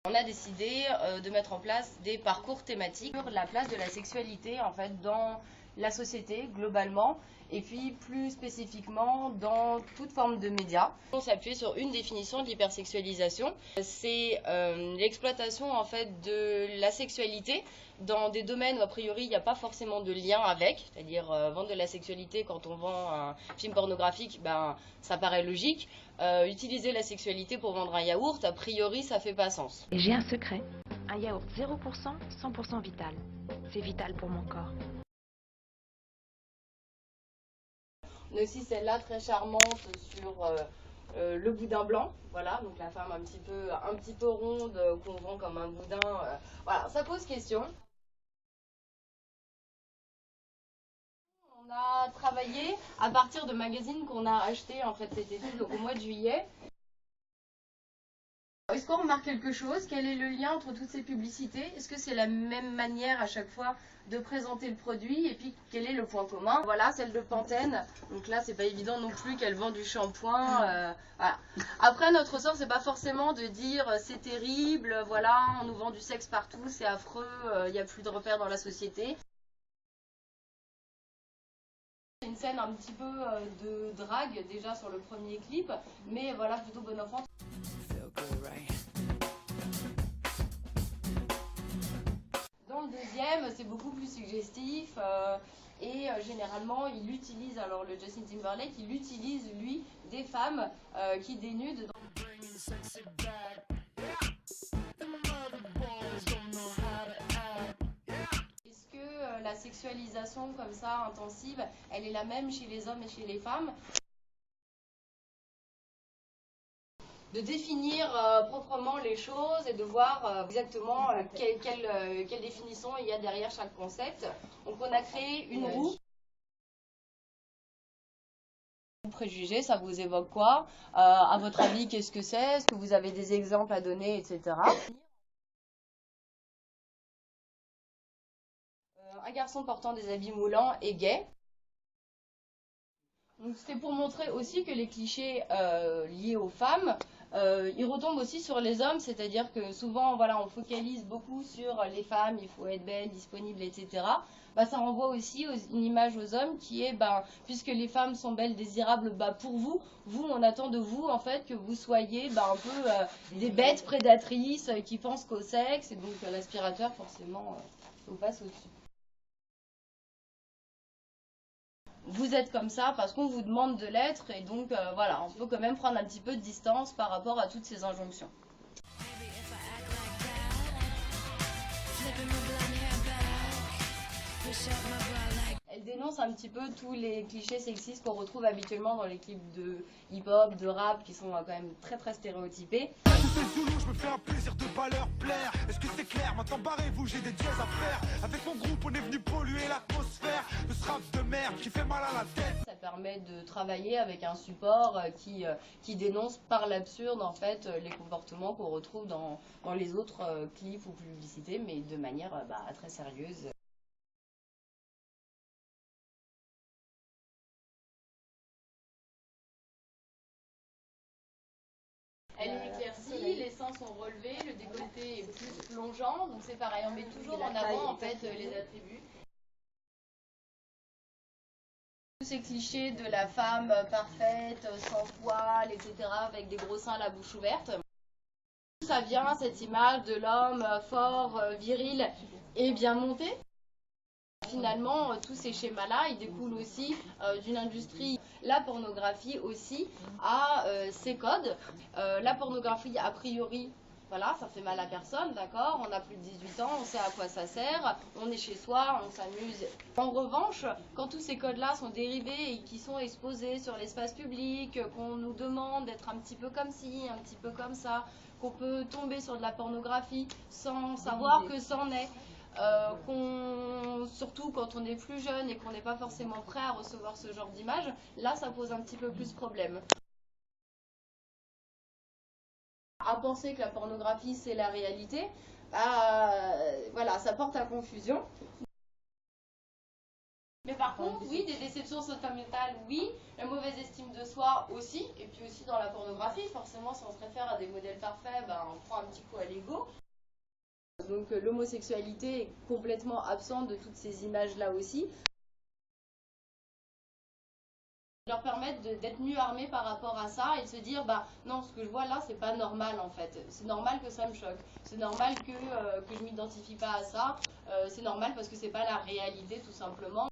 On a décidé de mettre en place des parcours thématiques sur la place de la sexualité en fait dans la société globalement et puis plus spécifiquement dans toute forme de médias. On s'appuie sur une définition de l'hypersexualisation, c'est l'exploitation en fait de la sexualité dans des domaines où a priori il n'y a pas forcément de lien avec, c'est-à-dire vendre de la sexualité quand on vend un film pornographique, ben ça paraît logique. Utiliser la sexualité pour vendre un yaourt, a priori ça fait pas sens. Et j'ai un secret, un yaourt 0%, 100% vital. C'est vital pour mon corps. On a aussi celle-là très charmante sur le boudin blanc, voilà, donc la femme un petit peu ronde qu'on vend comme un boudin, voilà, ça pose question. On a travaillé à partir de magazines qu'on a achetés en fait cet été, donc au mois de juillet. Est-ce qu'on remarque quelque chose? Quel est le lien entre toutes ces publicités? Est-ce que c'est la même manière à chaque fois de présenter le produit? Et puis quel est le point commun? Voilà, celle de Pantene. Donc là, c'est pas évident non plus qu'elle vend du shampoing. Voilà. Après, notre ressort, c'est pas forcément de dire c'est terrible, voilà, on nous vend du sexe partout, c'est affreux, il n'y a plus de repères dans la société. Une scène un petit peu de drague déjà sur le premier clip, mais voilà, plutôt bon enfant. Dans le deuxième, c'est beaucoup plus suggestif et généralement il utilise, alors le Justin Timberlake, il utilise lui des femmes qui dénudent. Est-ce que la sexualisation comme ça intensive, elle est la même chez les hommes et chez les femmes? De définir proprement les choses et de voir exactement quelle définition il y a derrière chaque concept. Donc on a créé une roue. Préjugés, ça vous évoque quoi? À votre avis, qu'est-ce que c'est? Est-ce que vous avez des exemples à donner, etc. Un garçon portant des habits moulants est gay. C'était pour montrer aussi que les clichés liés aux femmes, ils retombent aussi sur les hommes, c'est-à-dire que souvent, voilà, on focalise beaucoup sur les femmes, il faut être belle, disponible, etc. Bah, ça renvoie aussi une image aux hommes qui est, bah, puisque les femmes sont belles, désirables, bah, pour vous, on attend de vous en fait que vous soyez bah, un peu des bêtes prédatrices qui pensent qu'au sexe, et donc l'aspirateur forcément vous passe au-dessus. Vous êtes comme ça parce qu'on vous demande de l'être et donc voilà, on peut quand même prendre un petit peu de distance par rapport à toutes ces injonctions. Elle dénonce un petit peu tous les clichés sexistes qu'on retrouve habituellement dans les clips de hip-hop, de rap qui sont quand même très très stéréotypés. Je me fais un plaisir de pas leur plaire. Est-ce que c'est clair? Maintenant barrez-vous, j'ai des dièses à faire. Avec mon groupe, on est venu polluer l'atmosphère. Le rap de merde qui fait mal à la tête. Ça permet de travailler avec un support qui dénonce par l'absurde en fait les comportements qu'on retrouve dans les autres clips ou publicités, mais de manière très sérieuse. Elle est éclaircie, les seins sont relevés, le décolleté est plus plongeant, donc c'est pareil, on met toujours en avant en fait les attributs. Tous ces clichés de la femme parfaite, sans poils, etc., avec des gros seins à la bouche ouverte. Ça vient, cette image de l'homme fort, viril et bien monté. Finalement, tous ces schémas-là, ils découlent aussi d'une industrie. La pornographie aussi a ses codes. La pornographie, a priori, voilà, ça fait mal à personne, d'accord? On a plus de 18 ans, on sait à quoi ça sert, on est chez soi, on s'amuse. En revanche, quand tous ces codes-là sont dérivés et qui sont exposés sur l'espace public, qu'on nous demande d'être un petit peu comme ci, un petit peu comme ça, qu'on peut tomber sur de la pornographie sans savoir que c'en est, surtout quand on est plus jeune et qu'on n'est pas forcément prêt à recevoir ce genre d'image, là ça pose un petit peu plus problème. À penser que la pornographie c'est la réalité, voilà, ça porte à confusion. Mais par contre, oui, des déceptions sentimentales, oui, la mauvaise estime de soi aussi, et puis aussi dans la pornographie, forcément, si on se réfère à des modèles parfaits, ben, on prend un petit coup à l'ego. Donc l'homosexualité est complètement absente de toutes ces images-là aussi. Leur permettre d'être mieux armés par rapport à ça et de se dire bah non, ce que je vois là c'est pas normal en fait, c'est normal que ça me choque, c'est normal que je m'identifie pas à ça, c'est normal parce que c'est pas la réalité tout simplement.